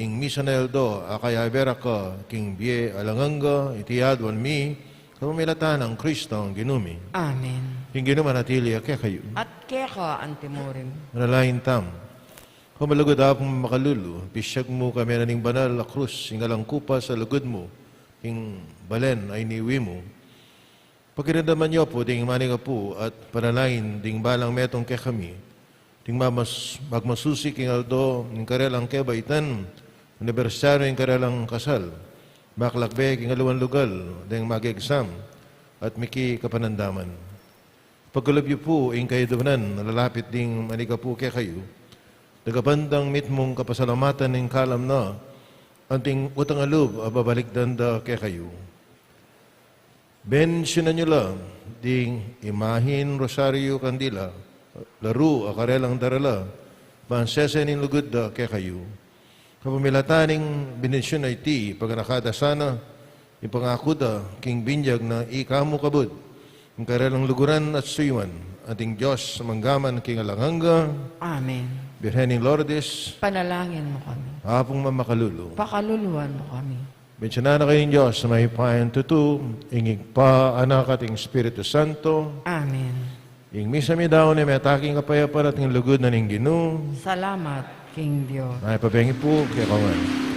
ing misa na eldo, akaya vera ka, king biye alanganga, itiyadwan mi, kapamilatan ng Kristo ang ginumi. Amen. Yung ginuman natili, kaya kayo. At keka antimorim. Manalain tam. Humalugod apong makalulu, pisyag mo kami na ning banal na krus, ing alangkupa sa lugod mo, ing balen ay niwi mo. Pagkirindaman niyo po, ding maninga po, at panalain, ding balang metong kaya kami, ding magmasusi king aldo, ing karelang kebaitan, anibersaryo ing karelang kasal, maklakbeg ing aluwan lugal, ding mag-exam, at miki kapanandaman. Pagkalabyo po, ing kayo doon, nalalapit ding manika po kaya kayo, nagabandang mitmong kapasalamatan ng kalam na, anting utang alub, ababalik danda kaya kayo. Bensyonan nyo lang, ding imahin rosaryo kandila, laro akarelang darala, bansesenin lugod da kaya kayo. Kapamilataning binensyon ay ti, pag nakada sana, ipangakuda, king binyag na ikamu kabud, ang karelang luguran at suyuan, ating Diyos manggaman king alanganga, Amen. Birhening Lourdes, Panalangin mo kami. hapong mamakalulu. Pakaluluan mo kami. Bensyonan na kayong Diyos sa may payan tutu, ingig pa anak at ing Espiritu Santo, Amen. ing misa mi daw ni may ataking kapayapara at ing lugod na ning ginu, Salamat, King Diyos. ay pabengi po kaya kawan.